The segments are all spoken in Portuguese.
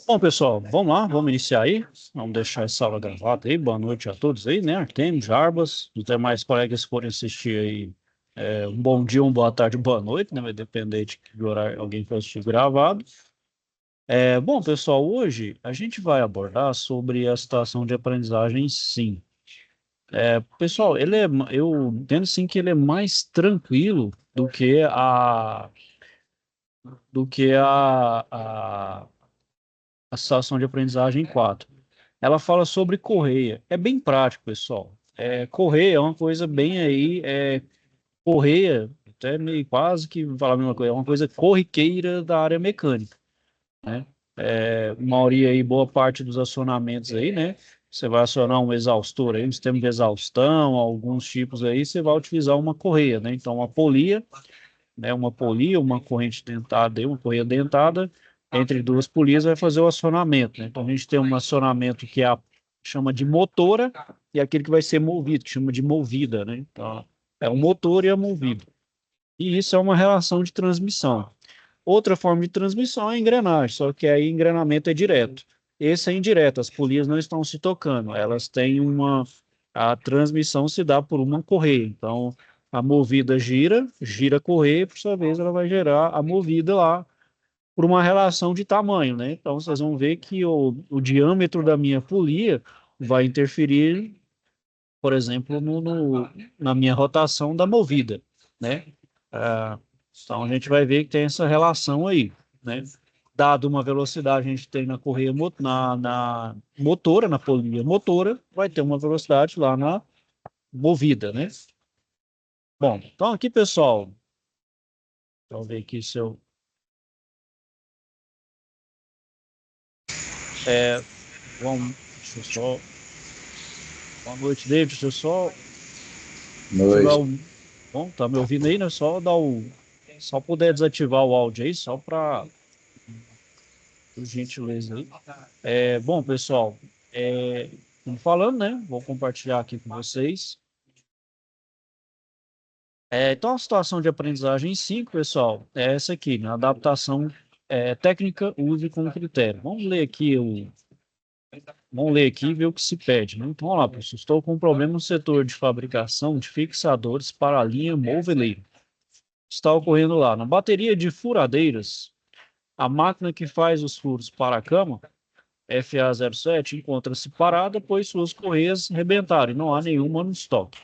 Bom, pessoal, vamos lá, vamos iniciar aí. Vamos deixar essa aula gravada aí. Boa noite a todos aí, né? Artemio, Jarbas, os demais colegas que forem assistir aí. Um bom dia, uma boa tarde, boa noite, né? Vai depender de que horário alguém for assistir gravado. Bom, pessoal, hoje a gente vai abordar sobre a situação de aprendizagem, sim. Pessoal, eu entendo sim que ele é mais tranquilo do que a situação de aprendizagem 4. Ela fala sobre correia. É bem prático, pessoal. Correia é uma coisa bem aí, correia, até meio quase que falar a mesma coisa, é uma coisa corriqueira da área mecânica, né? Maioria aí, boa parte dos acionamentos aí, né? Você vai acionar um exaustor aí, um sistema de exaustão, alguns tipos aí, você vai utilizar uma correia, né? Então, uma polia, uma corrente dentada e uma correia dentada, entre duas polias vai fazer o acionamento, né? Então a gente tem um acionamento que chama de motora e aquele que vai ser movido, que chama de movida, né? Então é o motor e a movida. E isso é uma relação de transmissão. Outra forma de transmissão é a engrenagem, só que aí engrenamento é direto. Esse é indireto, as polias não estão se tocando, elas têm a transmissão se dá por uma correia. Então, a movida gira a correia, por sua vez, ela vai gerar a movida lá por uma relação de tamanho, né? Então, vocês vão ver que o diâmetro da minha polia vai interferir, por exemplo, na minha rotação da movida, né? Ah, então, a gente vai ver que tem essa relação aí, né? Dado uma velocidade, a gente tem na correia, na motora, na polia motora, vai ter uma velocidade lá na movida, né? Bom, então aqui, pessoal, deixa eu ver aqui se eu... deixa eu só... Boa noite, David, deixa eu só ativar Noite. o... Bom, tá me ouvindo aí, né? Só dar o... Só puder desativar o áudio aí, só para... Por gentileza aí. Bom, pessoal, como falando, né? Vou compartilhar aqui com vocês. Então, a situação de aprendizagem 5, pessoal, é essa aqui, né? Adaptação técnica, use com critério. Vamos ler aqui e ver o que se pede, né? Então, vamos lá, pessoal. Estou com um problema no setor de fabricação de fixadores para a linha moveleira. Está ocorrendo lá na bateria de furadeiras, a máquina que faz os furos para a cama, FA07, encontra-se parada, pois suas correias rebentaram e não há nenhuma no estoque.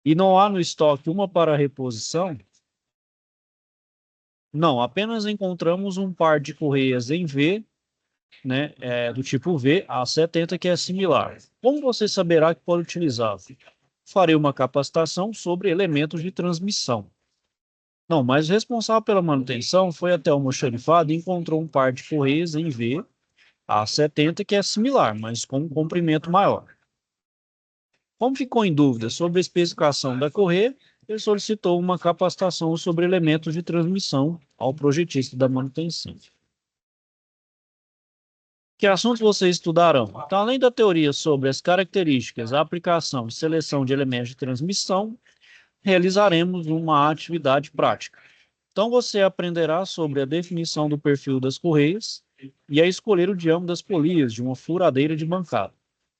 E não há no estoque uma para reposição? Não, apenas encontramos um par de correias em V, né, do tipo V, a 70, que é similar. Como você saberá que pode utilizá-lo? Farei uma capacitação sobre elementos de transmissão. Não, mas o responsável pela manutenção foi até o almoxarifado e encontrou um par de correias em V, a 70, que é similar, mas com um comprimento maior. Como ficou em dúvida sobre a especificação da correia, ele solicitou uma capacitação sobre elementos de transmissão ao projetista da manutenção. Que assuntos vocês estudarão? Então, além da teoria sobre as características, a aplicação e seleção de elementos de transmissão, realizaremos uma atividade prática. Então, você aprenderá sobre a definição do perfil das correias e a escolher o diâmetro das polias de uma furadeira de bancada.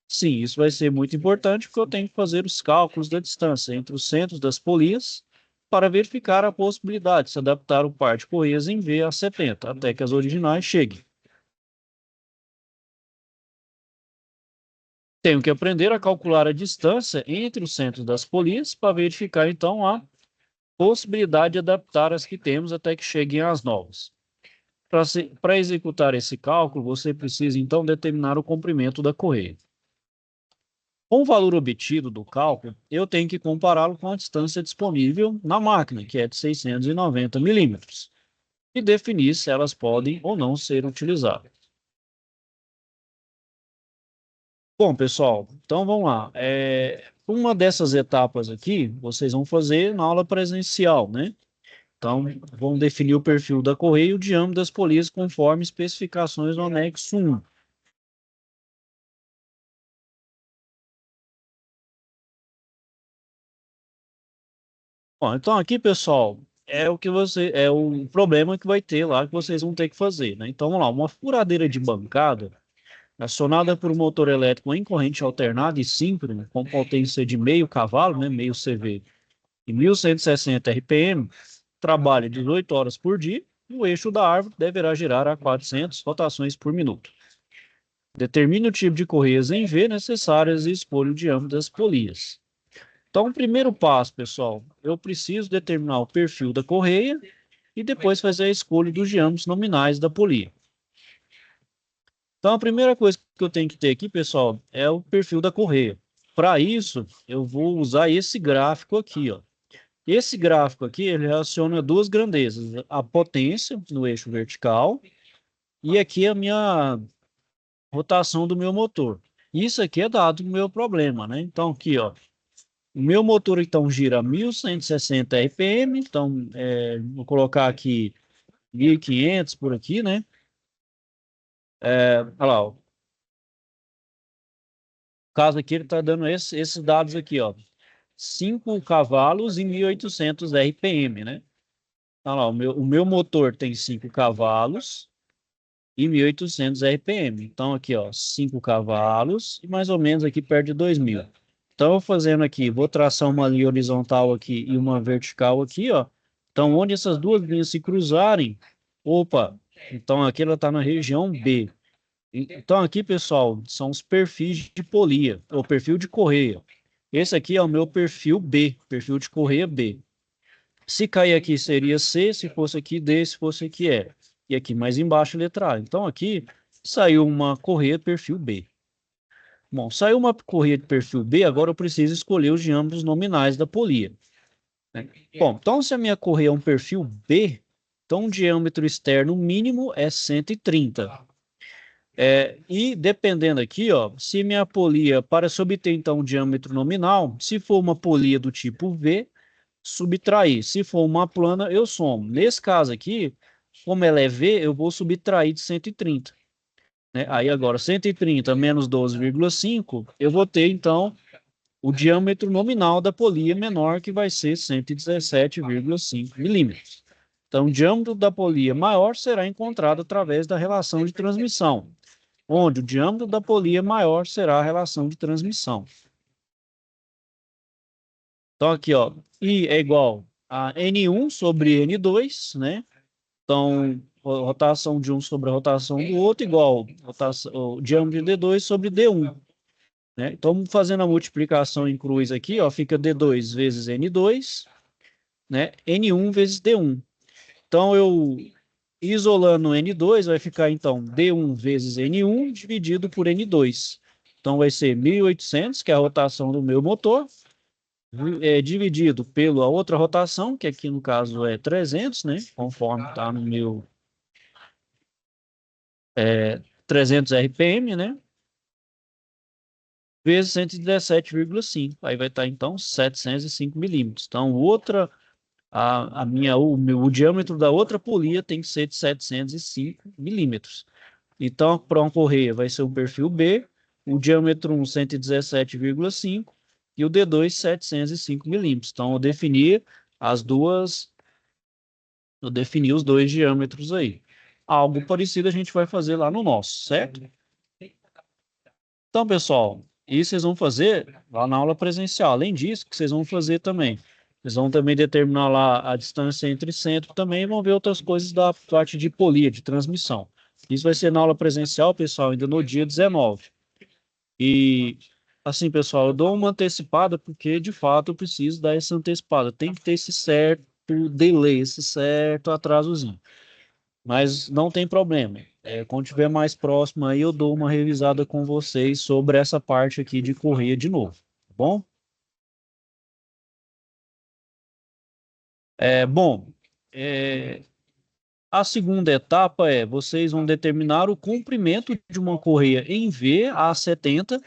Sim, isso vai ser muito importante porque eu tenho que fazer os cálculos da distância entre os centros das polias para verificar a possibilidade de se adaptar o par de correias em V a 70, até que as originais cheguem. Tenho que aprender a calcular a distância entre os centros das polias para verificar, então, a possibilidade de adaptar as que temos até que cheguem às novas. Para executar esse cálculo, você precisa, então, determinar o comprimento da correia. Com o valor obtido do cálculo, eu tenho que compará-lo com a distância disponível na máquina, que é de 690 milímetros, e definir se elas podem ou não ser utilizadas. Bom, pessoal, então vamos lá. Uma dessas etapas aqui, vocês vão fazer na aula presencial, né? Então, vão definir o perfil da correia e o diâmetro das polias conforme especificações no anexo 1. Bom, então aqui, pessoal, é o que você, é o problema que vai ter lá que vocês vão ter que fazer, né? Então, vamos lá, uma furadeira de bancada acionada por um motor elétrico em corrente alternada e síncrona, com potência de meio cavalo, né, meio CV, e 1160 RPM, trabalha 18 horas por dia, e o eixo da árvore deverá girar a 400 rotações por minuto. Determine o tipo de correias em V necessárias e escolha o diâmetro das polias. Então, o primeiro passo, pessoal, eu preciso determinar o perfil da correia e depois fazer a escolha dos diâmetros nominais da polia. Então, a primeira coisa que eu tenho que ter aqui, pessoal, é o perfil da correia. Para isso, eu vou usar esse gráfico aqui, ó. Esse gráfico aqui, ele relaciona duas grandezas, a potência no eixo vertical e aqui a minha rotação do meu motor. Isso aqui é dado do meu problema, né? Então, aqui, ó, o meu motor, então, gira 1160 RPM, então, vou colocar aqui 1500 por aqui, né? Olha lá, ó, o caso aqui, ele está dando esses dados aqui, ó. 5 cavalos e 1800 RPM, né? Olha lá, o meu motor tem 5 cavalos e 1800 RPM. Então, aqui, ó, 5 cavalos e mais ou menos aqui perto de 2000. Então, eu fazendo aqui, vou traçar uma linha horizontal aqui e uma vertical aqui, ó. Então, onde essas duas linhas se cruzarem, opa, então aqui ela está na região B. Então, aqui, pessoal, são os perfis de polia, ou perfil de correia. Esse aqui é o meu perfil B, perfil de correia B. Se cair aqui seria C, se fosse aqui D, se fosse aqui E. E aqui mais embaixo letra A. Então, aqui saiu uma correia perfil B. Bom, saiu uma correia de perfil B, agora eu preciso escolher os diâmetros nominais da polia, né? Bom, então se a minha correia é um perfil B, então o diâmetro externo mínimo é 130. E dependendo aqui, ó, se minha polia, para se obter então um diâmetro nominal, se for uma polia do tipo V, subtrair. Se for uma plana, eu somo. Nesse caso aqui, como ela é V, eu vou subtrair de 130. Né? Aí agora, 130 menos 12,5, eu vou ter então o diâmetro nominal da polia menor, que vai ser 117,5 milímetros. Então, o diâmetro da polia maior será encontrado através da relação de transmissão, onde o diâmetro da polia maior será a relação de transmissão. Então, aqui, ó, I é igual a N1 sobre N2, né? Então, a rotação de um sobre a rotação do outro igual rotação, o diâmetro de D2 sobre D1, né? Então, fazendo a multiplicação em cruz aqui, ó, fica D2 vezes N2, né? N1 vezes D1. Então, eu isolando N2, vai ficar, então, D1 vezes N1 dividido por N2. Então, vai ser 1.800, que é a rotação do meu motor, dividido pela outra rotação, que aqui no caso é 300, né? Conforme está no meu 300 RPM, né? Vezes 117,5. Aí vai estar então 705 milímetros. Então, o diâmetro da outra polia tem que ser de 705 milímetros. Então, para uma correia vai ser um perfil B, o diâmetro 1, 117,5 e o D2, 705 milímetros. Então, eu defini os dois diâmetros aí. Algo parecido a gente vai fazer lá no nosso, certo? Então, pessoal, isso vocês vão fazer lá na aula presencial. Além disso, que vocês vão fazer também. Vocês vão também determinar lá a distância entre centro também e vão ver outras coisas da parte de polia, de transmissão. Isso vai ser na aula presencial, pessoal, ainda no dia 19. E, assim, pessoal, eu dou uma antecipada porque, de fato, eu preciso dar essa antecipada. Tem que ter esse certo delay, esse certo atrasozinho. Mas não tem problema. Quando tiver mais próximo aí, eu dou uma revisada com vocês sobre essa parte aqui de correia de novo, tá bom? Bom, é, a segunda etapa vocês vão determinar o comprimento de uma correia em V a 70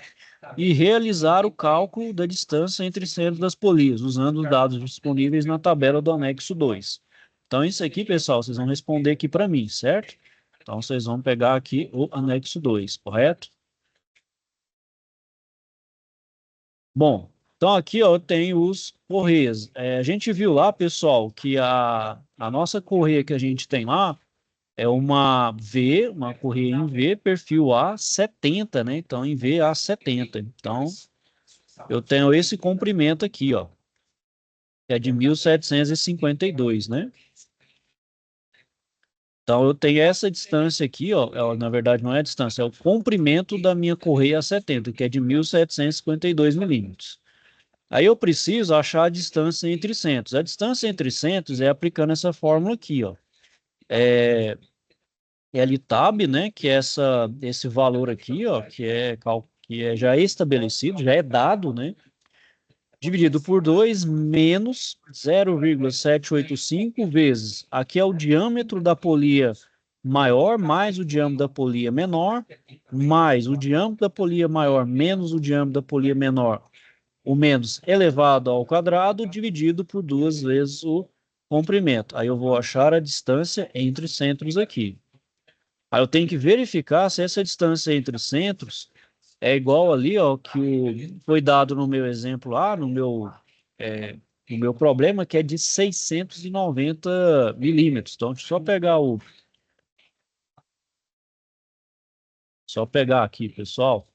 e realizar o cálculo da distância entre centros das polias, usando os dados disponíveis na tabela do anexo 2. Então, isso aqui, pessoal, vocês vão responder aqui para mim, certo? Então, vocês vão pegar aqui o anexo 2, correto? Bom, Então, aqui, ó, eu tenho os correias. A gente viu lá, pessoal, que a nossa correia que a gente tem lá é uma V, uma correia em V, perfil A70, né? Então, em V A70. Então, eu tenho esse comprimento aqui, ó, que é de 1752, né? Então, eu tenho essa distância aqui, ó, na verdade não é a distância, é o comprimento da minha correia A70, que é de 1752 milímetros. Aí eu preciso achar a distância entre centros. A distância entre centros é aplicando essa fórmula aqui, ó. É LTAB, né, que é esse valor aqui, ó, que é já estabelecido, já é dado, né, dividido por 2 menos 0,785 vezes. Aqui é o diâmetro da polia maior mais o diâmetro da polia menor, mais o diâmetro da polia maior menos o diâmetro da polia menor, o menos elevado ao quadrado, dividido por 2 vezes o comprimento. Aí eu vou achar a distância entre centros aqui. Aí eu tenho que verificar se essa distância entre centros é igual ali, ó, foi dado no meu exemplo lá, no meu problema, que é de 690 milímetros. Então, deixa eu só pegar aqui, pessoal.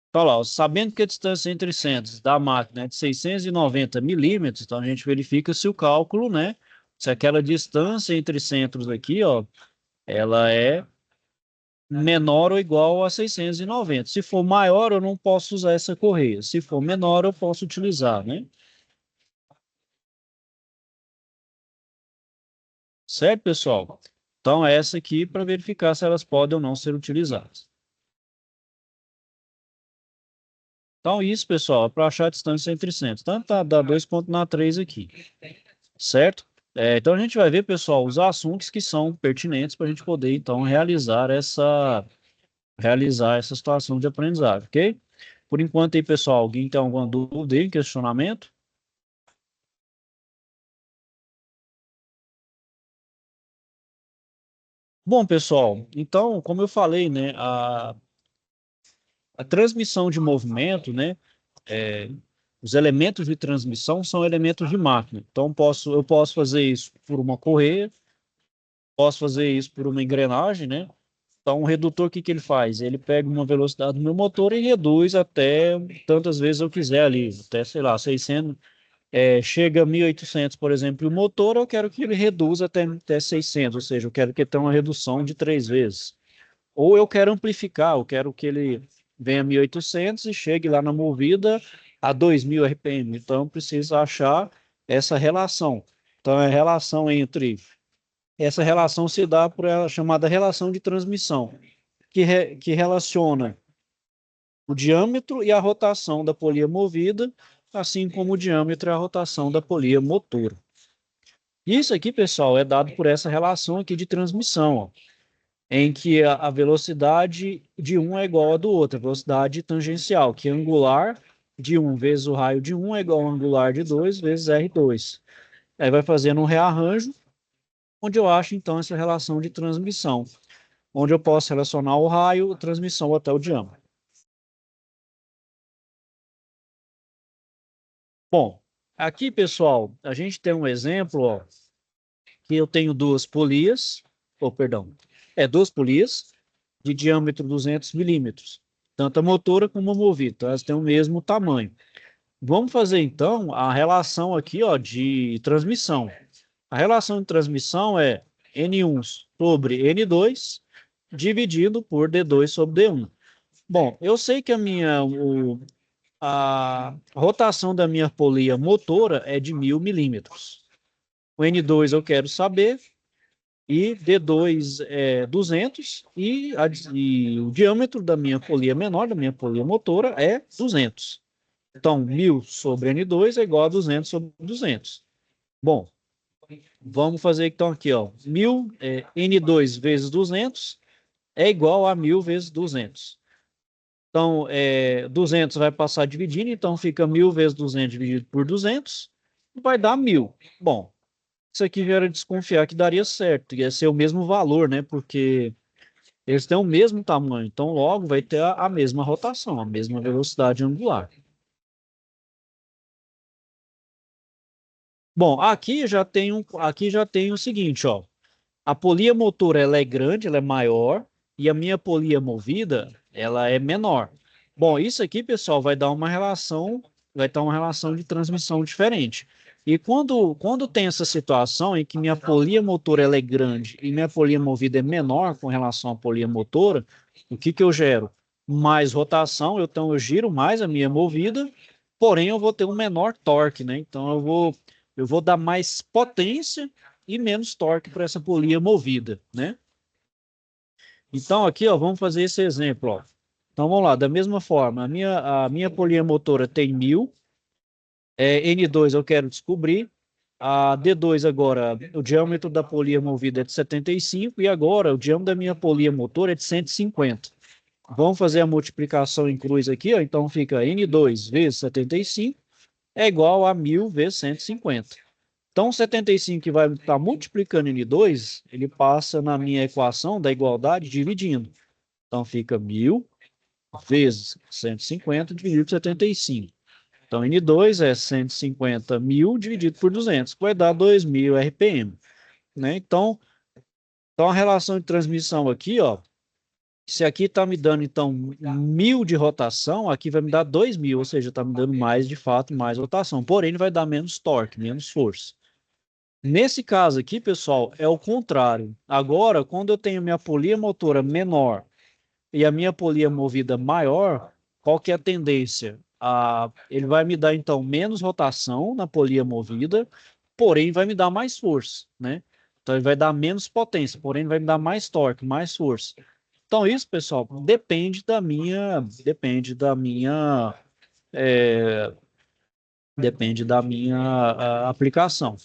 Então, lá, ó, sabendo que a distância entre centros da máquina é de 690 milímetros, então a gente verifica se o cálculo, né, se aquela distância entre centros aqui, ó, ela é menor ou igual a 690. Se for maior, eu não posso usar essa correia. Se for menor, eu posso utilizar, né? Certo, pessoal? Então, essa aqui para verificar se elas podem ou não ser utilizadas. Então, isso, pessoal, é para achar a distância entre centros. Então, tá, dá 2,3 aqui, certo? Então, a gente vai ver, pessoal, os assuntos que são pertinentes para a gente poder, então, realizar essa situação de aprendizagem, ok? Por enquanto aí, pessoal, alguém tem alguma dúvida aí, questionamento? Bom, pessoal, então, como eu falei, né, a transmissão de movimento, né, é, os elementos de transmissão são elementos de máquina. Então, eu posso fazer isso por uma correia, posso fazer isso por uma engrenagem, né? Então, o redutor, o que que ele faz? Ele pega uma velocidade do meu motor e reduz até tantas vezes eu quiser ali, até, sei lá, 600, chega a 1.800, por exemplo, e o motor, eu quero que ele reduza até 600, ou seja, eu quero que ele tenha uma redução de 3 vezes. Ou eu quero amplificar, eu quero que ele venha a 1.800 e chegue lá na movida a 2.000 RPM. Então, eu preciso achar essa relação. Então, essa relação se dá por ela chamada relação de transmissão, que relaciona o diâmetro e a rotação da polia movida, assim como o diâmetro e a rotação da polia motora. Isso aqui, pessoal, é dado por essa relação aqui de transmissão, ó, em que a velocidade de um é igual a do outro, a velocidade tangencial, que é angular de um vezes o raio de um é igual ao angular de 2 vezes R2. Aí vai fazendo um rearranjo, onde eu acho então essa relação de transmissão, onde eu posso relacionar o raio, a transmissão até o diâmetro. Bom, aqui, pessoal, a gente tem um exemplo, ó, que eu tenho duas polias, ou perdão, duas polias de diâmetro 200 milímetros, tanto a motora como a movida, então elas têm o mesmo tamanho. Vamos fazer então a relação aqui, ó, de transmissão. A relação de transmissão é N1 sobre N2 dividido por D2 sobre D1. Bom, eu sei que a rotação da minha polia motora é de 1.000 milímetros. O N2 eu quero saber, e D2 é 200, e o diâmetro da minha polia menor, da minha polia motora, é 200. Então, 1.000 sobre N2 é igual a 200 sobre 200. Bom, vamos fazer então aqui, ó, 1.000, N2 vezes 200 é igual a 1.000 vezes 200. Então, 200 vai passar dividindo, então fica 1.000 vezes 200 dividido por 200, vai dar 1.000. Bom, Isso aqui já era desconfiar que daria certo, ia ser o mesmo valor, né? Porque eles têm o mesmo tamanho, então logo vai ter a mesma rotação, a mesma velocidade angular. Bom, aqui já tem o seguinte, ó. A polia motora ela é grande, ela é maior, e a minha polia movida, ela é menor. Bom, isso aqui, pessoal, vai dar uma relação de transmissão diferente. E quando tem essa situação em que minha polia motora ela é grande e minha polia movida é menor com relação à polia motora, o que que eu gero? Mais rotação, então eu giro mais a minha movida, porém eu vou ter um menor torque, né? Então eu vou dar mais potência e menos torque para essa polia movida, né? Então aqui, ó, vamos fazer esse exemplo, ó. Então vamos lá, da mesma forma, a minha polia motora tem 1000, N2 eu quero descobrir, a D2 agora, o diâmetro da polia movida é de 75 e agora o diâmetro da minha polia motora é de 150. Vamos fazer a multiplicação em cruz aqui, ó, então fica N2 vezes 75 é igual a 1000 vezes 150. Então, 75 que vai estar multiplicando em 2, ele passa na minha equação da igualdade dividindo. Então, fica 1000 vezes 150 dividido por 75. Então, N2 é 150 mil dividido por 200, que vai dar 2.000 RPM. Né? Então, a relação de transmissão aqui, ó, se aqui está me dando, então, 1000 de rotação, aqui vai me dar 2.000, ou seja, está me dando mais, de fato, mais rotação. Porém, ele vai dar menos torque, menos força. Nesse caso aqui, pessoal, é o contrário. Agora, quando eu tenho minha polia motora menor e a minha polia movida maior, qual que é a tendência? Ele vai me dar, então, menos rotação na polia movida, porém vai me dar mais força, né? Então, ele vai dar menos potência, porém vai me dar mais torque, mais força. Então, isso, pessoal, depende da minha aplicação.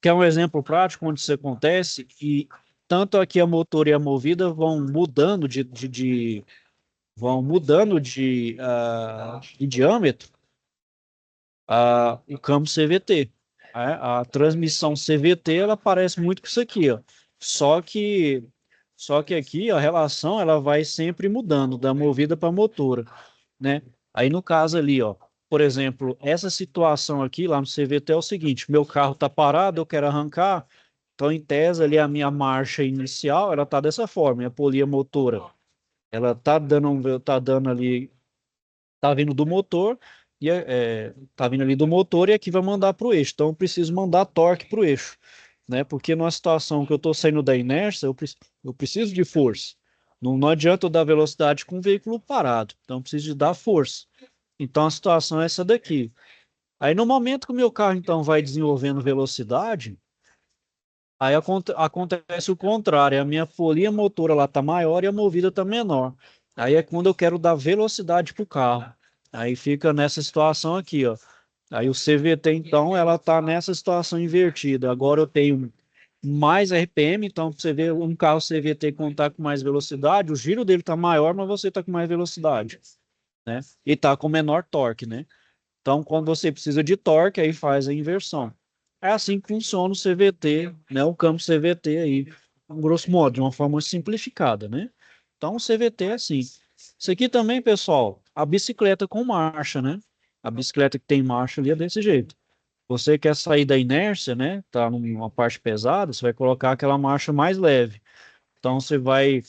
Que é um exemplo prático onde isso acontece e tanto aqui a motor e a movida vão mudando de diâmetro o campo CVT. A transmissão CVT ela parece muito com isso aqui, ó. Só que só que aqui a relação ela vai sempre mudando da movida para motora, né? Aí no caso ali, ó, por exemplo, essa situação aqui lá no CVT é o seguinte: meu carro está parado, eu quero arrancar, então em tese ali a minha marcha inicial ela tá dessa forma, a polia motora, ela tá dando ali, tá vindo do motor tá vindo ali do motor e aqui vai mandar para o eixo. Então eu preciso mandar torque para o eixo, né? Porque numa situação que eu estou saindo da inércia, eu preciso de força. Não adianta eu dar velocidade com o veículo parado. Então eu preciso de dar força. Então a situação é essa daqui. Aí no momento que o meu carro então vai desenvolvendo velocidade, aí acontece o contrário, a minha polia motora lá tá maior e a movida tá menor. Aí é quando eu quero dar velocidade pro carro. Aí fica nessa situação aqui, ó. Aí o CVT então ela tá nessa situação invertida. Agora eu tenho mais RPM, então pra você ver um carro CVT quando tá com mais velocidade, o giro dele tá maior, mas você tá com mais velocidade, né? E tá com menor torque, né? Então, quando você precisa de torque, aí faz a inversão. É assim que funciona o CVT, né? O campo CVT aí, grosso modo, de uma forma simplificada, né? Então, o CVT é assim. Isso aqui também, pessoal, a bicicleta com marcha, né? A bicicleta que tem marcha ali é desse jeito. Você quer sair da inércia, né? Tá numa parte pesada, você vai colocar aquela marcha mais leve. Então você vai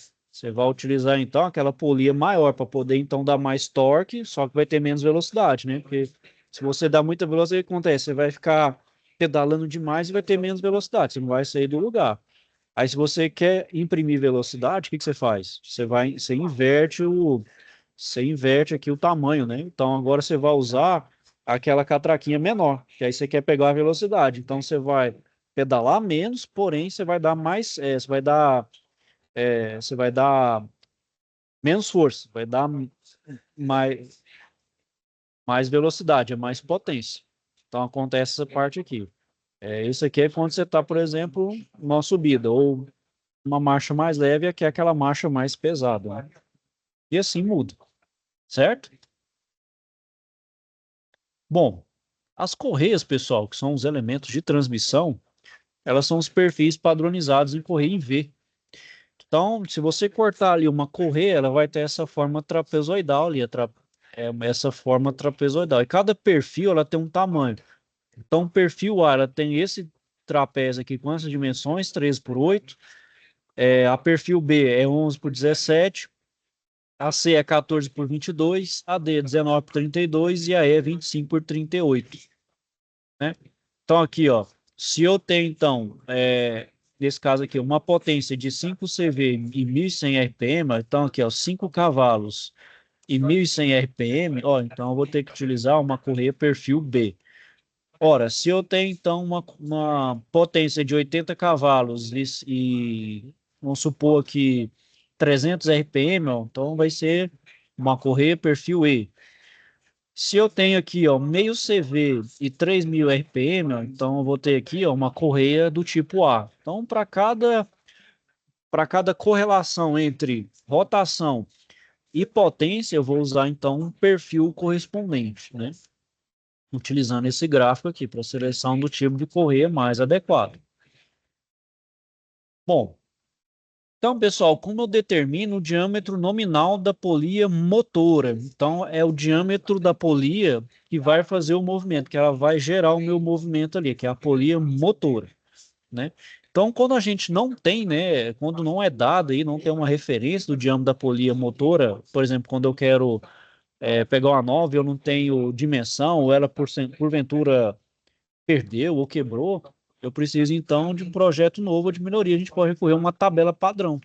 utilizar então aquela polia maior para poder então dar mais torque, só que vai ter menos velocidade, né? Porque se você dá muita velocidade, o que acontece? Você vai ficar pedalando demais e vai ter menos velocidade, você não vai sair do lugar. Aí se você quer imprimir velocidade, o que que você faz? Você inverte aqui o tamanho, né? Então agora você vai usar aquela catraquinha menor, que aí você quer pegar a velocidade. Então você vai pedalar menos, porém você vai dar mais, você vai dar menos força, vai dar mais velocidade, é mais potência. Então acontece essa parte aqui. Isso aqui é quando você está, por exemplo, numa subida, ou uma marcha mais leve, que é aquela marcha mais pesada, né? E assim muda, certo? Bom, As correias, pessoal, que são os elementos de transmissão, elas são os perfis padronizados em correia em V. Então, se você cortar ali uma correia, ela vai ter essa forma trapezoidal ali, essa forma trapezoidal. E cada perfil, ela tem um tamanho. Então, o perfil A, ela tem esse trapézio aqui com essas dimensões, 13 por 8. A perfil B é 11 por 17. A C é 14 por 22. A D é 19 por 32. E a E é 25 por 38. Né? Então, aqui, ó, se eu tenho, então, nesse caso aqui, uma potência de 5 CV e 1.100 RPM, então aqui, ó, 5 cavalos e 1.100 RPM, ó, então eu vou ter que utilizar uma correia perfil B. Ora, se eu tenho, então, uma potência de 80 cavalos vamos supor que 300 RPM, ó, então vai ser uma correia perfil E. Se eu tenho aqui, ó, meio CV e 3.000 RPM, ó, então eu vou ter aqui, ó, uma correia do tipo A. Então, para cada correlação entre rotação e potência, eu vou usar então um perfil correspondente, né? Utilizando esse gráfico aqui para seleção do tipo de correia mais adequado. Bom, então, pessoal, como eu determino o diâmetro nominal da polia motora? Então, é o diâmetro da polia que vai fazer o movimento, que ela vai gerar o meu movimento ali, que é a polia motora, né? Então, quando a gente não tem, né, quando não é dado aí, não tem uma referência do diâmetro da polia motora, por exemplo, quando eu quero pegar uma nova e eu não tenho dimensão, ou ela porventura perdeu ou quebrou, eu preciso então de um projeto novo de melhoria. A gente pode recorrer a uma tabela padrão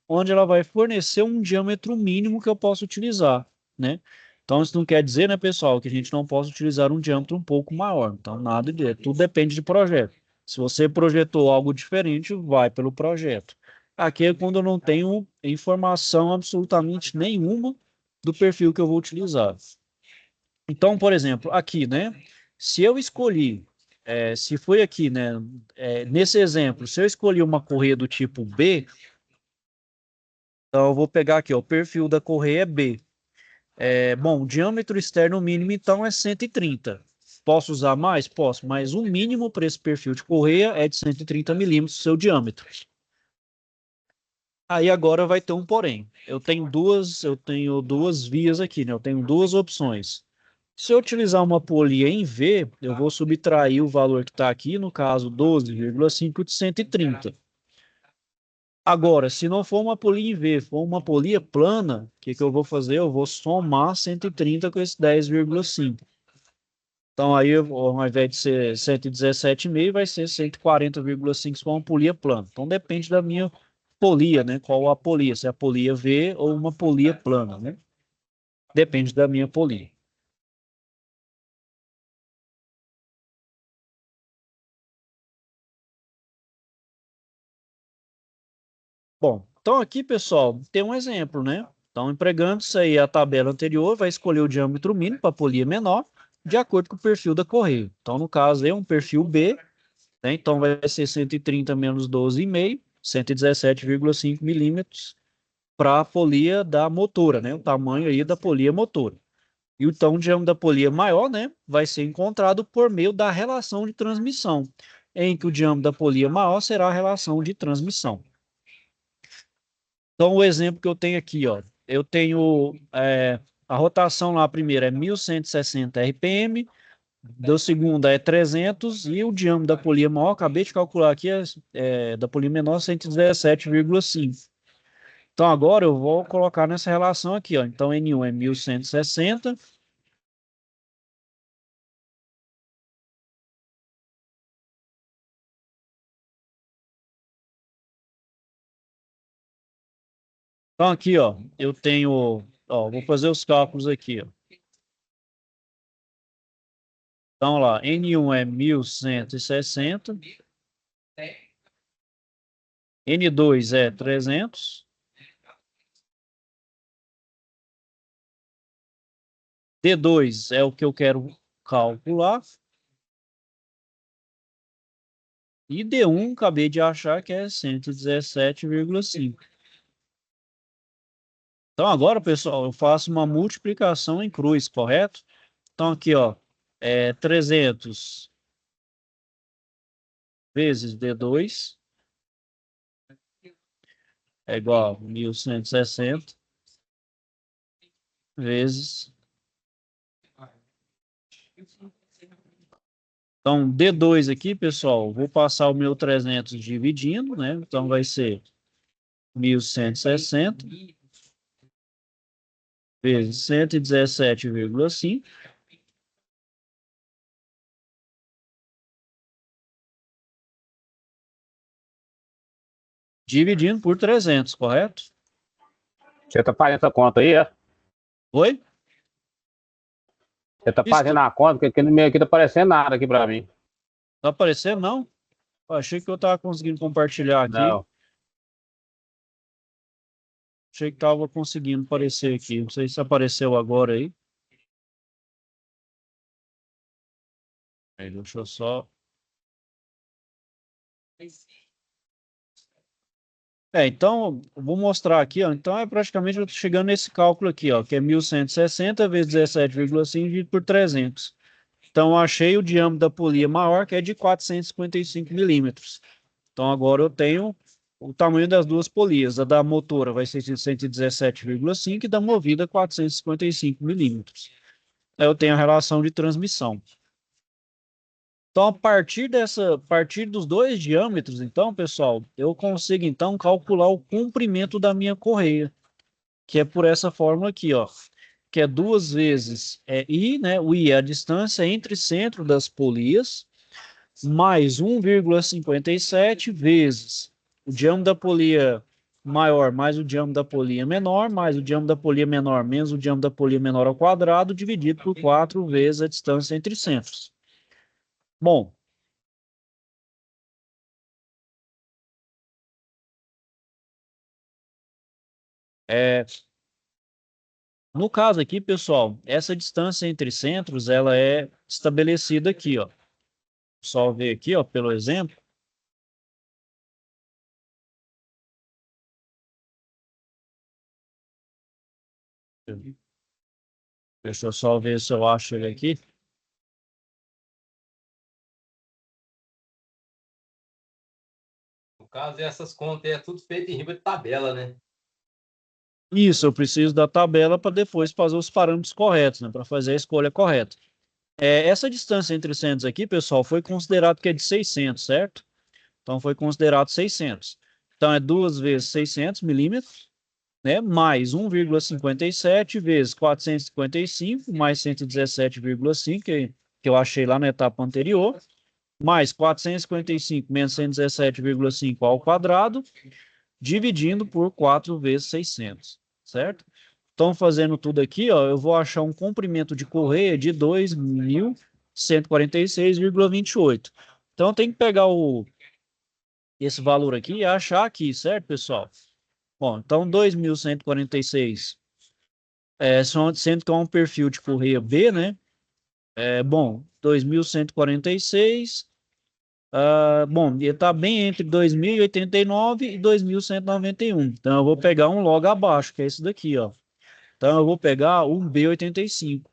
onde ela vai fornecer um diâmetro mínimo que eu posso utilizar, né? Então, isso não quer dizer, né, pessoal, que a gente não possa utilizar um diâmetro um pouco maior. Então, nada de, tudo depende de projeto. Se você projetou algo diferente, vai pelo projeto. Aqui é quando eu não tenho informação absolutamente nenhuma do perfil que eu vou utilizar. Então, por exemplo, aqui, né? Se eu escolhi, se foi aqui, né? Nesse exemplo, se eu escolhi uma correia do tipo B, então, eu vou pegar aqui, ó, o perfil da correia é B. Bom, o diâmetro externo mínimo, então, é 130. Posso usar mais? Posso, mas o mínimo para esse perfil de correia é de 130 milímetros, seu diâmetro. Aí agora vai ter um porém. Eu tenho duas vias aqui, né? Eu tenho duas opções. Se eu utilizar uma polia em V, eu vou subtrair o valor que está aqui, no caso 12,5 de 130. Agora, se não for uma polia em V, for uma polia plana, o que eu vou fazer? Eu vou somar 130 com esse 10,5. Então, aí, ao invés de ser 117,5, vai ser 140,5 se for uma polia plana. Então, depende da minha polia, né? Qual a polia? Se é a polia V ou uma polia plana, né? Depende da minha polia. Bom, então aqui, pessoal, tem um exemplo, né? Então, empregando isso aí, a tabela anterior vai escolher o diâmetro mínimo para a polia menor, de acordo com o perfil da correia. Então, no caso, é um perfil B, né? Então, vai ser 130 menos 12,5, 117,5 milímetros para a polia da motora, né? O tamanho aí da polia motora. E então, o diâmetro da polia maior, né? Vai ser encontrado por meio da relação de transmissão, em que o diâmetro da polia maior será a relação de transmissão. Então, o exemplo que eu tenho aqui, ó, eu tenho a rotação lá, a primeira é 1.160 RPM, da segunda é 300 e o diâmetro da polia maior, acabei de calcular aqui, da polia menor 117,5. Então, agora eu vou colocar nessa relação aqui, ó. Então, N1 é 1.160. Então, aqui, ó, eu tenho, ó, vou fazer os cálculos aqui, ó. Então, lá, N1 é 1.160, N2 é 300, D2 é o que eu quero calcular. E D1, acabei de achar que é 117,5. Então agora, pessoal, eu faço uma multiplicação em cruz, correto? Então aqui, ó, 300 vezes D2 é igual a 1.160 vezes. Então, D2 aqui, pessoal, vou passar o meu 300 dividindo, né? Então, vai ser 1.160 vezes 117,5. Dividindo por 300, correto? Você tá fazendo essa conta aí, é? Oi? Você tá Isso, fazendo a conta, porque aqui no meio aqui tá aparecendo nada aqui pra mim. tá aparecendo, não? Eu achei que eu tava conseguindo compartilhar aqui. Não. Achei que tava conseguindo aparecer aqui. Não sei se apareceu agora aí. Aí, deixa eu só. Então, eu vou mostrar aqui, ó. Então, praticamente eu tô chegando nesse cálculo aqui, ó, que é 1.160 vezes 17,5 dividido por 300. Então, eu achei o diâmetro da polia maior, que é de 455 milímetros. Então, agora eu tenho o tamanho das duas polias. A da motora vai ser de 117,5 e da movida 455 milímetros. Aí eu tenho a relação de transmissão. Então, a partir dos dois diâmetros, então, pessoal, eu consigo, então, calcular o comprimento da minha correia, que é por essa fórmula aqui, ó, que é duas vezes I, né? O I é a distância entre centro das polias, mais 1,57 vezes o diâmetro da polia maior mais o diâmetro da polia menor, mais o diâmetro da polia menor menos o diâmetro da polia menor ao quadrado, dividido por 4 vezes a distância entre centros. Bom, é, no caso aqui, pessoal, essa distância entre centros, ela é estabelecida aqui, ó. Só ver aqui, ó, pelo exemplo. Deixa eu só ver se eu acho ele aqui. No caso, essas contas é tudo feito em riba de tabela, né? Isso, eu preciso da tabela para depois fazer os parâmetros corretos, né, para fazer a escolha correta. Essa distância entre centros aqui, pessoal, foi considerado que é de 600, certo? Então, foi considerado 600. Então, é 2 vezes 600 milímetros, né? Mais 1,57 vezes 455, mais 117,5, que eu achei lá na etapa anterior, mais 455 menos 117,5 ao quadrado, dividindo por 4 vezes 600, certo? Então, fazendo tudo aqui, ó, eu vou achar um comprimento de correia de 2.146,28. Então, eu tenho que pegar esse valor aqui e achar aqui, certo, pessoal? Bom, então 2.146, sendo que é um perfil de correia B, né? Bom, 2.146, bom, ele está bem entre 2.089 e 2.191. Então, eu vou pegar um logo abaixo, que é esse daqui, ó. Então, eu vou pegar um B85.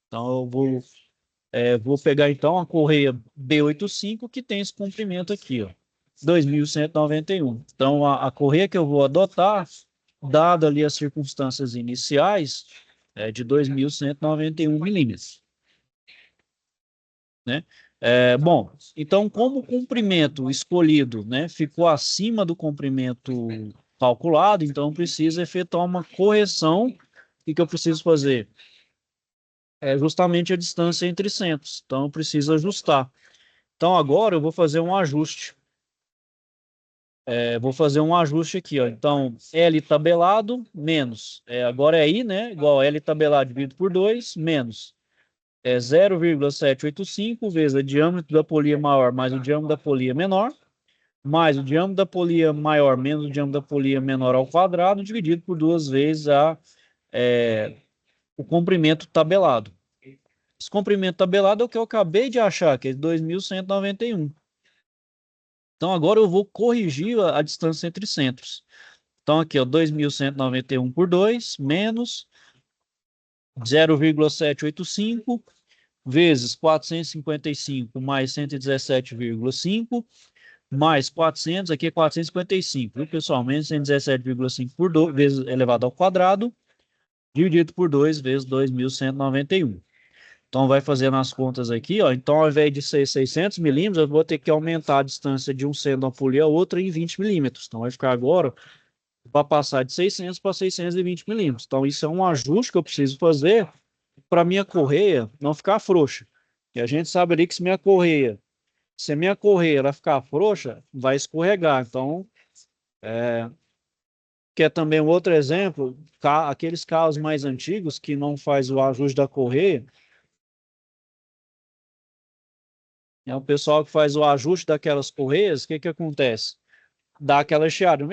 Então, vou pegar, então, a correia B85, que tem esse comprimento aqui, ó. 2.191. Então, a correia que eu vou adotar, dado ali as circunstâncias iniciais, é de 2.191 milímetros, né? Bom, então, como o comprimento escolhido, né, ficou acima do comprimento calculado, então precisa efetuar uma correção. O que eu preciso fazer? É justamente a distância entre centros. Então, eu preciso ajustar. Então, agora eu vou fazer um ajuste. Vou fazer um ajuste aqui, ó. Então, L tabelado menos, agora é I, né? Igual L tabelado dividido por 2, menos 0,785 vezes o diâmetro da polia maior mais o diâmetro da polia menor, mais o diâmetro da polia maior menos o diâmetro da polia menor ao quadrado, dividido por 2 vezes o comprimento tabelado. Esse comprimento tabelado é o que eu acabei de achar, que é 2.191. Então, agora eu vou corrigir a distância entre centros. Então, aqui, ó, 2.191 por 2, menos 0,785, vezes 455 mais 117,5 mais 400, aqui é 455, viu, pessoal? Menos 117,5 por 2 vezes elevado ao quadrado, dividido por 2 vezes 2.191. Então, vai fazendo as contas aqui, ó. Então, ao invés de ser 600 milímetros, eu vou ter que aumentar a distância de um seno da polia a outra em 20 milímetros. Então, vai ficar agora para passar de 600 para 620 milímetros. Então, isso é um ajuste que eu preciso fazer para minha correia não ficar frouxa. E a gente sabe ali que se a minha correia ela ficar frouxa, vai escorregar. Então, que é também um outro exemplo, aqueles carros mais antigos que não faz o ajuste da correia, é o pessoal que faz o ajuste daquelas correias, o que que acontece? Dá aquela chiada,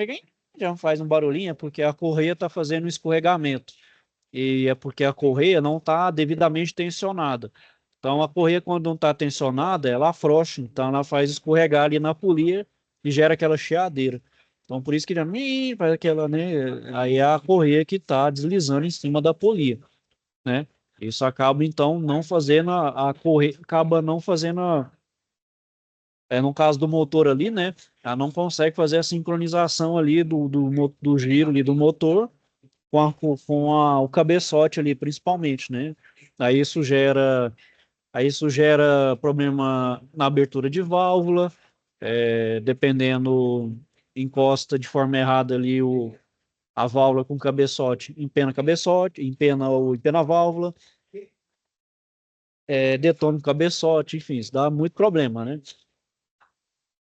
já faz um barulhinho, é porque a correia está fazendo um escorregamento. E é porque a correia não está devidamente tensionada. Então, a correia, quando não está tensionada, ela afrouxa, então ela faz escorregar ali na polia e gera aquela chiadeira. Então, por isso que já faz aquela, né? Aí é a correia que está deslizando em cima da polia, né? Isso acaba, então, não fazendo a correia, acaba não fazendo no caso do motor ali, né? Ela não consegue fazer a sincronização ali do giro ali do motor o cabeçote ali, principalmente, né? Aí isso gera, aí isso gera problema na abertura de válvula, dependendo, encosta de forma errada ali a válvula com cabeçote, empena a válvula, detona o cabeçote, enfim, isso dá muito problema, né?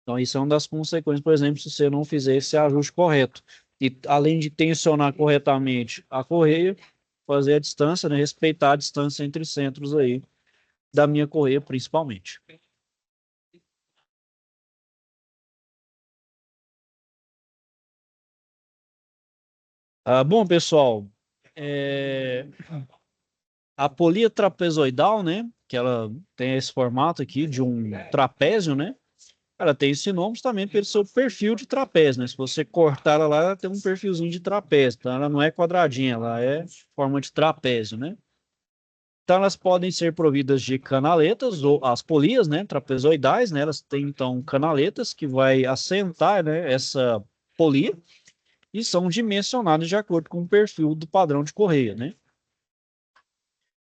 Então, isso é uma das consequências, por exemplo, se você não fizer esse ajuste correto. E além de tensionar corretamente a correia, fazer a distância, né, respeitar a distância entre centros aí da minha correia, principalmente. Bom, pessoal, é, a polia trapezoidal, né, que ela tem esse formato aqui de um trapézio, né? Ela tem esse nome justamente pelo seu perfil de trapézio, né? Se você cortar ela lá, ela tem um perfilzinho de trapézio, então ela não é quadradinha, ela é forma de trapézio, né? Então elas podem ser providas de canaletas ou as polias, né, trapezoidais, né? Elas têm então canaletas que vai assentar, né, essa polia e são dimensionadas de acordo com o perfil do padrão de correia, né?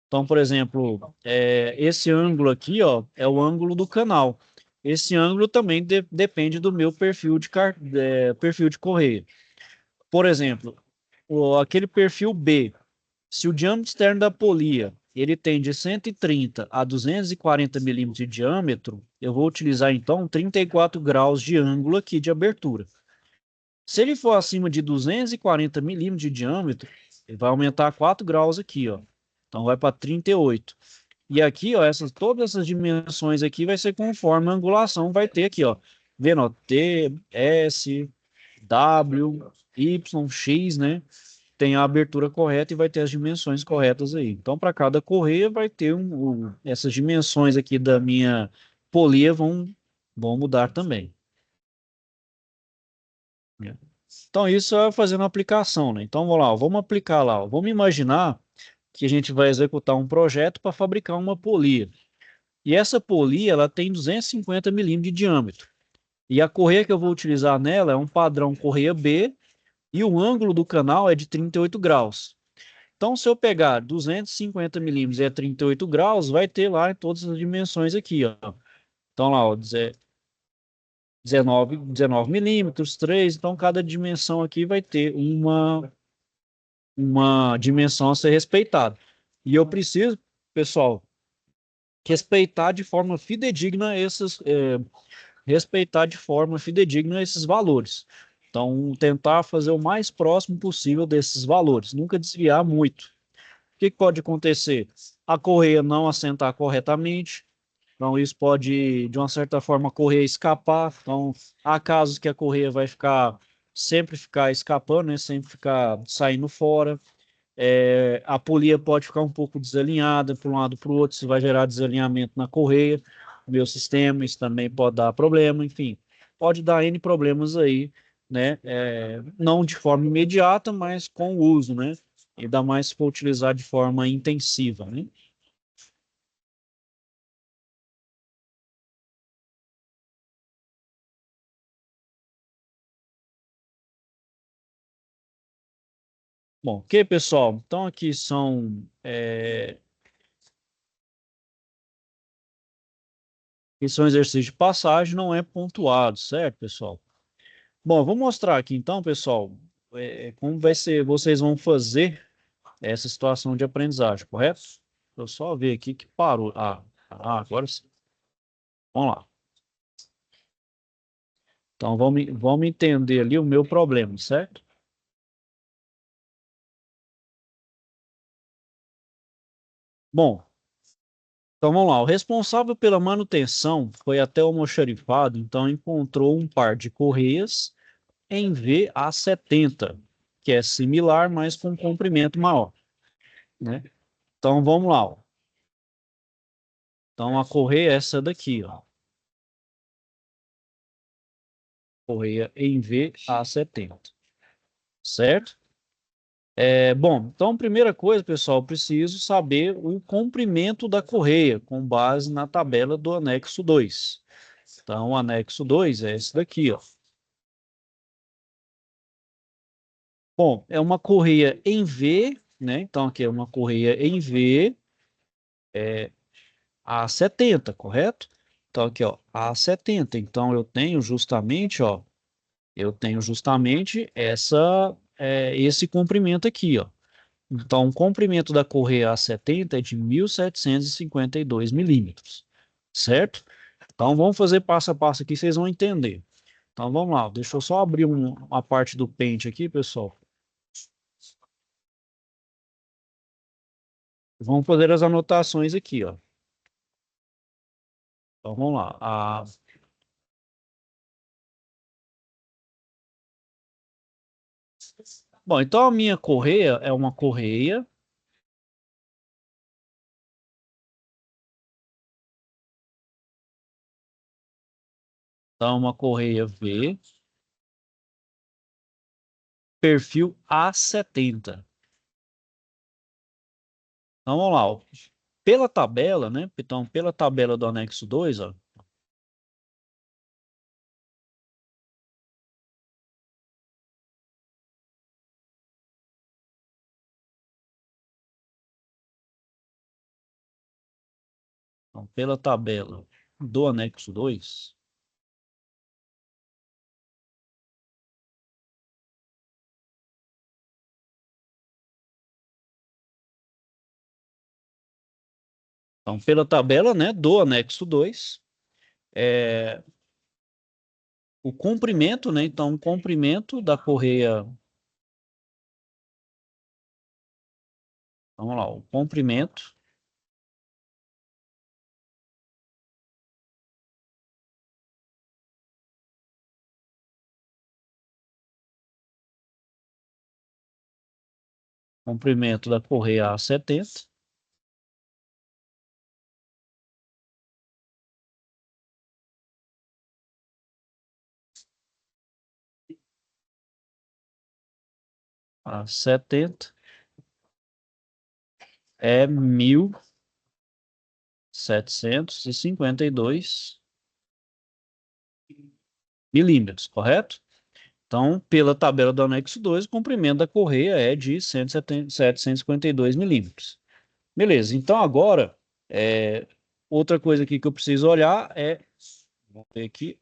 Então, por exemplo, esse ângulo aqui, ó, é o ângulo do canal. Esse ângulo também depende do meu perfil de correia. Por exemplo, aquele perfil B, se o diâmetro externo da polia ele tem de 130 a 240 milímetros de diâmetro, eu vou utilizar então 34 graus de ângulo aqui de abertura. Se ele for acima de 240 milímetros de diâmetro, ele vai aumentar 4 graus aqui, ó. Então vai para 38. E aqui, ó, todas essas dimensões aqui vai ser conforme a angulação vai ter aqui, ó. Vendo, ó, T, S, W, Y, X, né? Tem a abertura correta e vai ter as dimensões corretas aí. Então, para cada correia vai ter essas dimensões aqui da minha polia vão mudar também, né? Então, isso é fazendo a aplicação, né? Então, vamos lá, ó, vamos aplicar lá, ó. Vamos imaginar que a gente vai executar um projeto para fabricar uma polia. E essa polia, ela tem 250 milímetros de diâmetro. E a correia que eu vou utilizar nela é um padrão correia B e o ângulo do canal é de 38 graus. Então, se eu pegar 250 milímetros e é 38 graus, vai ter lá todas as dimensões aqui, ó. Então, lá, ó, 19 milímetros, 3. Então, cada dimensão aqui vai ter uma dimensão a ser respeitada. E eu preciso, pessoal, respeitar de forma fidedigna esses valores. Então, tentar fazer o mais próximo possível desses valores, nunca desviar muito. O que pode acontecer? A correia não assentar corretamente, então isso pode, de uma certa forma, a correia escapar. Então, há casos que a correia vai sempre ficar escapando, né? Sempre ficar saindo fora. A polia pode ficar um pouco desalinhada para um lado para o outro, isso vai gerar desalinhamento na correia, no meu sistema, isso também pode dar problema, enfim, pode dar N problemas aí, né? Não de forma imediata, mas com o uso, né? Ainda mais se for utilizar de forma intensiva, né? Bom, ok, pessoal. Então aqui são exercícios de passagem, não é pontuado, certo, pessoal? Bom, eu vou mostrar aqui então, pessoal, como vai ser, vocês vão fazer essa situação de aprendizagem, correto? Deixa eu só ver aqui que parou. Agora sim. Vamos lá. Então vamos entender ali o meu problema, certo? Bom, então vamos lá. O responsável pela manutenção foi até o almoxarifado, então encontrou um par de correias em VA70, que é similar, mas com comprimento maior, né? Então vamos lá, ó. Então a correia é essa daqui, ó. Correia em VA70, certo? Bom, então primeira coisa, pessoal, eu preciso saber o comprimento da correia com base na tabela do anexo 2. Então, o anexo 2 é esse daqui, ó. Bom, é uma correia em V, né? Então, aqui é uma correia em V A70, correto? Então, aqui, ó, A70. Então, eu tenho justamente esse comprimento aqui, ó. Então, o comprimento da correia A70 é de 1.752 milímetros, certo? Então, vamos fazer passo a passo aqui, vocês vão entender. Então, vamos lá. Deixa eu só abrir uma parte do pente aqui, pessoal. Vamos fazer as anotações aqui, ó. Então, vamos lá. Bom, então a minha correia é uma correia. Então, uma correia V, perfil A70. Então, vamos lá, ó. Pela tabela, né? Então, pela tabela do anexo 2, ó. Então, pela tabela do anexo 2, então, pela tabela, né, do anexo 2, é, o comprimento, né? Então, o comprimento da correia. Vamos lá, o comprimento da correia A70 A70 é 1.752 milímetros, correto? Então, pela tabela do anexo 2, o comprimento da correia é de 752 milímetros. Beleza, então agora, outra coisa aqui que eu preciso olhar vamos ver aqui,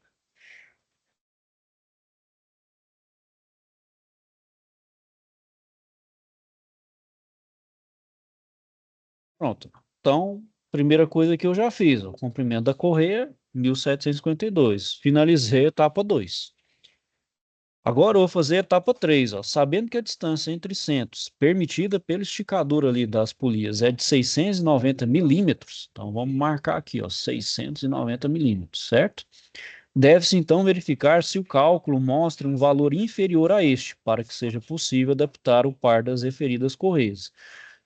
pronto. Então, primeira coisa que eu já fiz, o comprimento da correia, 1.752. Finalizei a etapa 2. Agora eu vou fazer a etapa 3, ó. Sabendo que a distância entre centros permitida pelo esticador ali das polias é de 690 milímetros, então vamos marcar aqui, ó, 690 milímetros, certo? Deve-se então verificar se o cálculo mostra um valor inferior a este, para que seja possível adaptar o par das referidas correias.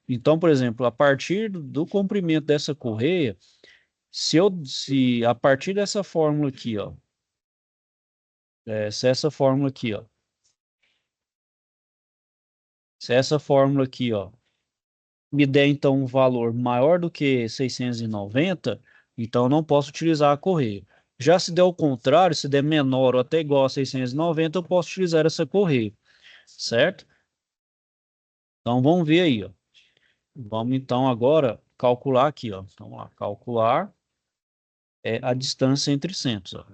Então, por exemplo, a partir do comprimento dessa correia, se a partir dessa fórmula aqui, ó, se essa fórmula aqui, ó, se essa fórmula aqui, ó, me der então um valor maior do que 690, então eu não posso utilizar a correia. Já se der o contrário, se der menor ou até igual a 690, eu posso utilizar essa correia, certo? Então, vamos ver aí, ó. Vamos, então, agora calcular aqui, ó. Vamos lá, calcular a distância entre centros, ó.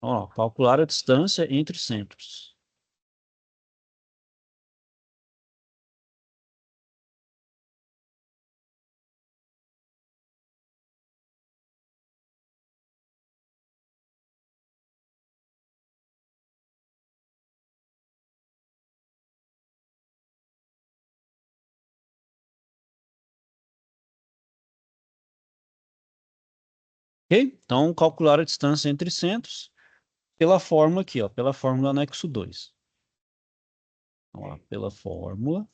Ó, calcular a distância entre centros. Ok? Então, calcular a distância entre centros pela fórmula aqui, ó, pela fórmula anexo 2. Vamos lá, pela fórmula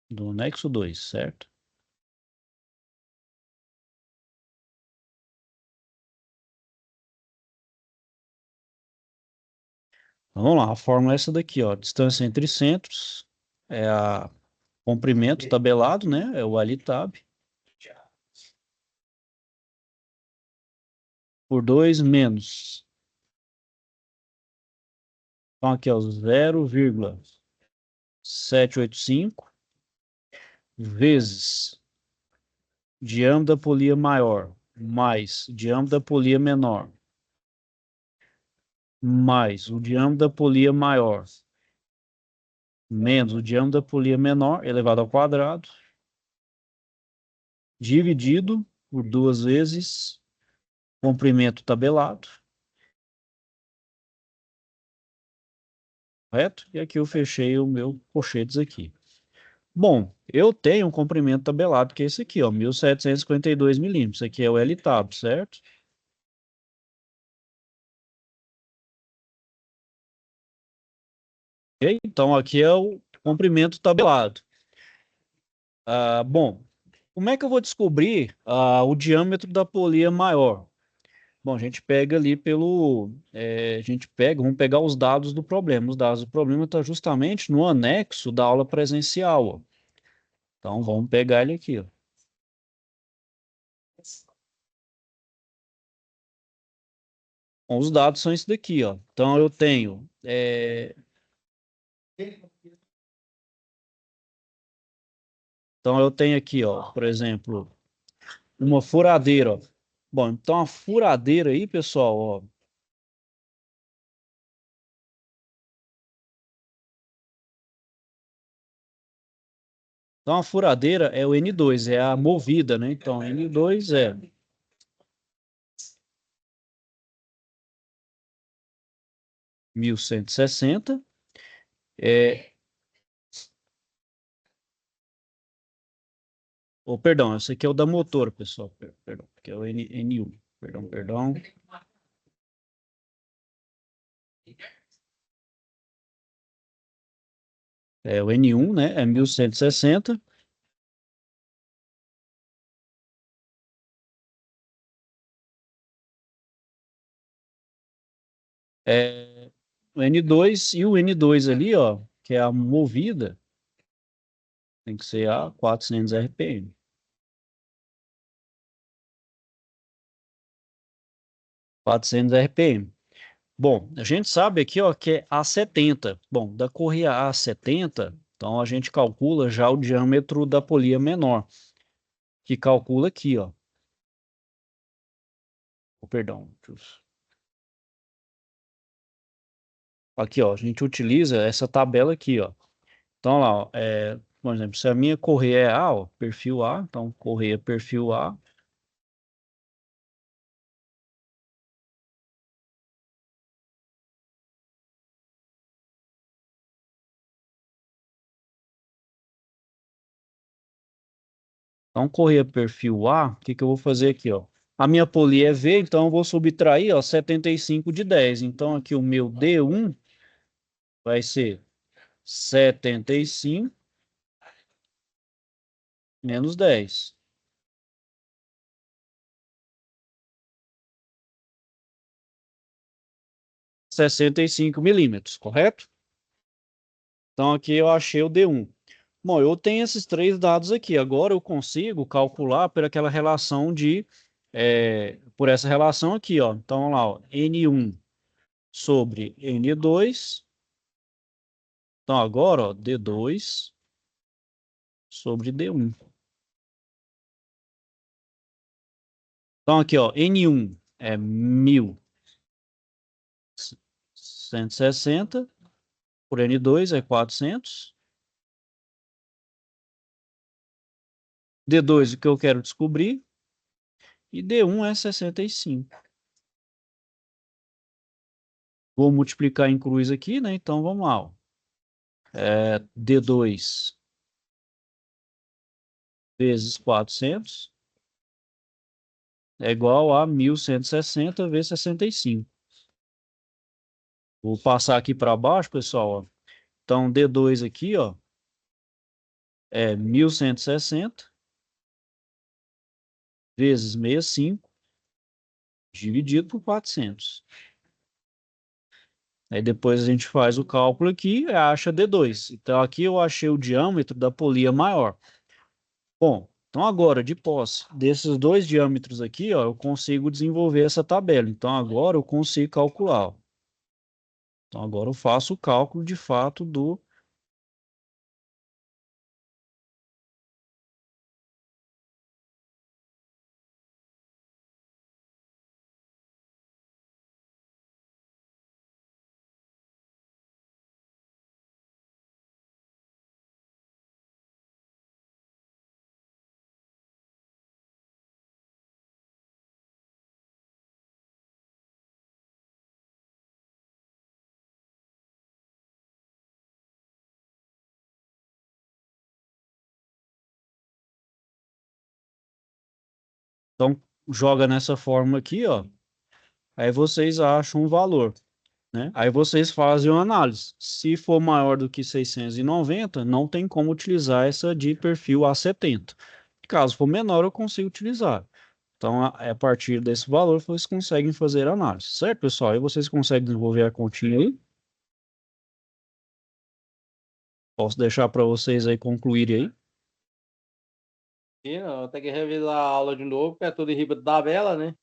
do anexo 2, certo? Então, vamos lá, a fórmula é essa daqui, ó, distância entre centros é a comprimento tabelado, né? É o L tab por 2 menos. Então, aqui, ó, 0,785 vezes diâmetro da polia maior mais diâmetro da polia menor mais o diâmetro da polia maior menos o diâmetro da polia menor elevado ao quadrado dividido por 2 vezes comprimento tabelado, correto? E aqui eu fechei o meu colchetes aqui. Bom, eu tenho um comprimento tabelado que é esse aqui, ó, 1752 milímetros. Isso aqui é o L-tab, certo? Ok? Então, aqui é o comprimento tabelado. Bom, como é que eu vou descobrir o diâmetro da polia maior? Bom, a gente pega ali vamos pegar os dados do problema. Os dados do problema estão justamente no anexo da aula presencial, ó. Então, vamos pegar ele aqui, ó. Bom, os dados são esses daqui, ó. Então, eu tenho... Então, eu tenho aqui, ó, por exemplo, uma furadeira, ó. Bom, então a furadeira aí, pessoal, ó. Então a furadeira é o N2, é a movida, né? Então N2 é 1160. Perdão, esse aqui é o da motor, pessoal. Perdão, que é o N1. Perdão, perdão. É o N1, né? É 1160. O N2 e o N2 ali, ó, que é a movida, tem que ser a 400 RPM. 400 RPM. Bom, a gente sabe aqui, ó, que é A70. Bom, da correia A70, então a gente calcula já o diâmetro da polia menor, que calcula aqui, ó. Perdão. Aqui, ó, a gente utiliza essa tabela aqui, ó. Então, lá, ó, por exemplo, se a minha correia é A, ó, perfil A, então correia perfil A. Então, correia perfil A, o que que eu vou fazer aqui, ó? A minha polia é V, então eu vou subtrair, ó, 75 de 10. Então, aqui o meu D1 vai ser 75 menos 10. 65 milímetros, correto? Então aqui eu achei o D1. Bom, eu tenho esses três dados aqui. Agora eu consigo calcular por aquela relação por essa relação aqui, ó. Então, vamos lá, ó, N1 sobre N2. Então, agora, ó, D2 sobre D1. Então, aqui, ó, N1 é 1.160 por N2 é 400. D2 o que eu quero descobrir. E D1 é 65. Vou multiplicar em cruz aqui, né? Então, vamos lá, ó. D2 vezes 400 é igual a 1.160 vezes 65. Vou passar aqui para baixo, pessoal, ó. Então, D2 aqui, ó, é 1.160 vezes 65 dividido por 400. Aí depois a gente faz o cálculo aqui e acha D2. Então, aqui eu achei o diâmetro da polia maior. Bom, então agora, de posse desses dois diâmetros aqui, ó, eu consigo desenvolver essa tabela. Então, agora eu consigo calcular, ó. Então, agora eu faço o cálculo de fato do... Então, joga nessa forma aqui, ó. Aí vocês acham um valor, né? Aí vocês fazem uma análise. Se for maior do que 690, não tem como utilizar essa de perfil A70. Caso for menor, eu consigo utilizar. Então, a partir desse valor, vocês conseguem fazer a análise. Certo, pessoal? Aí vocês conseguem desenvolver a continha aí. Posso deixar para vocês aí concluírem aí. E não, tem que revisar a aula de novo, porque é tudo em riba de tabela, né?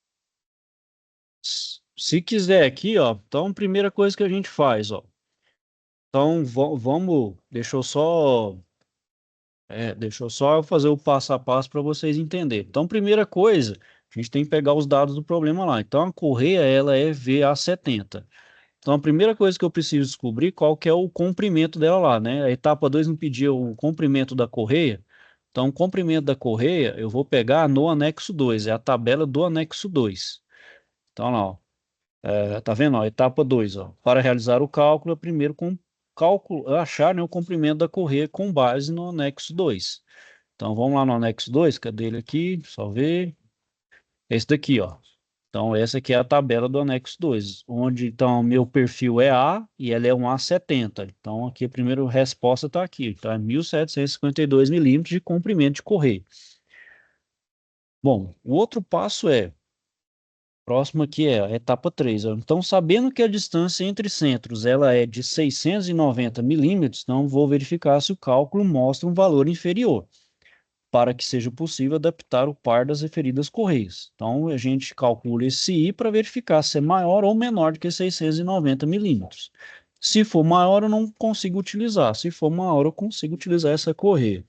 Se quiser aqui, ó, então, primeira coisa que a gente faz, ó. Então, vamos, deixa eu só fazer o passo a passo para vocês entenderem. Então, primeira coisa, a gente tem que pegar os dados do problema lá. Então, a correia, ela é VA70. Então, a primeira coisa que eu preciso descobrir qual que é o comprimento dela lá, né? A etapa 2 me pediu o comprimento da correia. Então, o comprimento da correia, eu vou pegar no anexo 2, é a tabela do anexo 2. Então, lá, ó, tá vendo? Ó, etapa 2, ó. Para realizar o cálculo, é primeiro achar, né, o comprimento da correia com base no anexo 2. Então, vamos lá no anexo 2, cadê ele aqui? Só ver. Esse daqui, ó. Então, essa aqui é a tabela do anexo 2, onde, então, meu perfil é A e ela é um A70. Então, aqui a primeira resposta está aqui. Então, é 1.752 milímetros de comprimento de correia. Bom, o outro passo próximo aqui é a etapa 3. Ó. Então, sabendo que a distância entre centros ela é de 690 milímetros, então vou verificar se o cálculo mostra um valor inferior, para que seja possível adaptar o par das referidas correias. Então, a gente calcula esse I para verificar se é maior ou menor do que 690 milímetros. Se for maior, eu não consigo utilizar. Se for maior, eu consigo utilizar essa correia.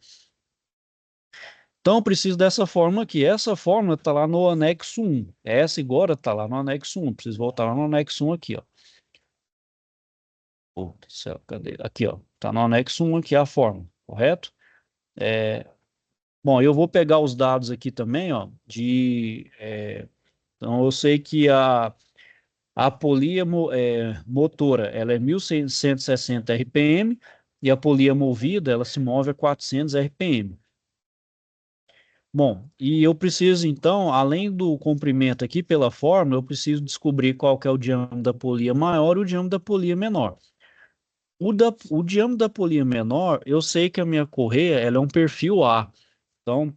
Então, eu preciso dessa fórmula aqui. Essa fórmula está lá no anexo 1. Essa agora está lá no anexo 1. Preciso voltar lá no anexo 1 aqui, ó. Putz, céu, cadê? Aqui, ó. Está no anexo 1 aqui a fórmula, correto? Bom, eu vou pegar os dados aqui também, ó, então eu sei que a polia motora, ela é 1.160 RPM e a polia movida, ela se move a 400 RPM. Bom, e eu preciso então, além do comprimento aqui pela fórmula, eu preciso descobrir qual que é o diâmetro da polia maior e o diâmetro da polia menor. O diâmetro da polia menor, eu sei que a minha correia, ela é um perfil A. Então,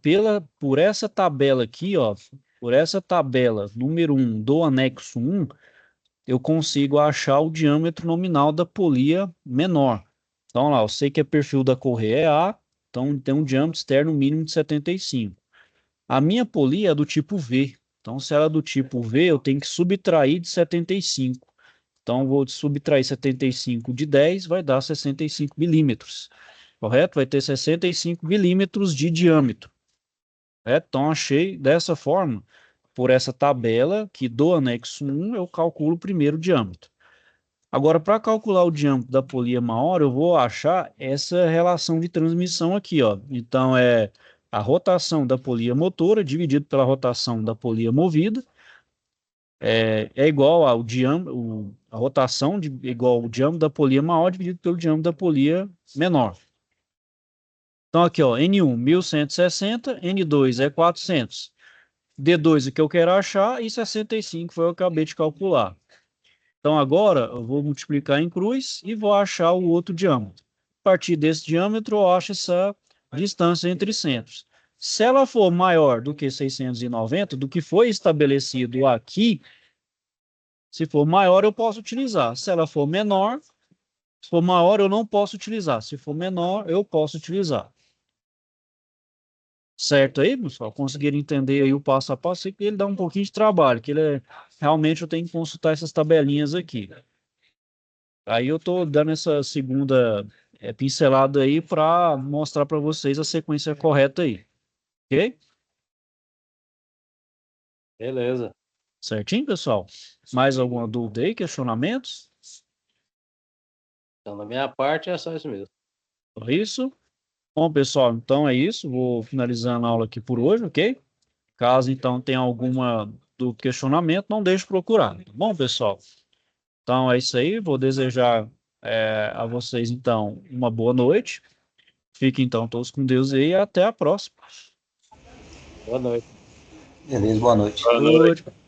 por essa tabela aqui, ó, por essa tabela número 1 do anexo 1, eu consigo achar o diâmetro nominal da polia menor. Então, lá, eu sei que o perfil da correia é A, então tem um diâmetro externo mínimo de 75. A minha polia é do tipo V. Então, se ela é do tipo V, eu tenho que subtrair de 75. Então, vou subtrair 75 de 10, vai dar 65 milímetros. Correto? Vai ter 65 milímetros de diâmetro. Correto? Então, achei dessa forma, por essa tabela, que do anexo 1 eu calculo primeiro o diâmetro. Agora, para calcular o diâmetro da polia maior, eu vou achar essa relação de transmissão aqui, ó. Então, é a rotação da polia motora dividido pela rotação da polia movida é igual ao diâmetro, a rotação igual ao diâmetro da polia maior dividido pelo diâmetro da polia menor. Então, aqui, ó, N1, 1160, N2 é 400. D2 é o que eu quero achar e 65 foi o que eu acabei de calcular. Então, agora eu vou multiplicar em cruz e vou achar o outro diâmetro. A partir desse diâmetro, eu acho essa distância entre centros. Se ela for maior do que 690, do que foi estabelecido aqui, se for maior, eu posso utilizar. Se ela for menor, se for maior, eu não posso utilizar. Se for menor, eu posso utilizar. Certo aí, pessoal? Conseguiram entender aí o passo a passo? Sei que ele dá um pouquinho de trabalho, que realmente eu tenho que consultar essas tabelinhas aqui. Aí eu tô dando essa segunda pincelada aí para mostrar para vocês a sequência correta aí. Ok? Beleza. Certinho, pessoal? Mais alguma dúvida aí, questionamentos? Então, da minha parte, é só isso mesmo. Só isso? Bom, pessoal, então é isso. Vou finalizando a aula aqui por hoje, ok? Caso então tenha alguma do questionamento, não deixe de procurar. Tá bom, pessoal? Então é isso aí. Vou desejar a vocês então uma boa noite. Fiquem então todos com Deus aí e até a próxima. Boa noite. Beleza, boa noite. Boa noite.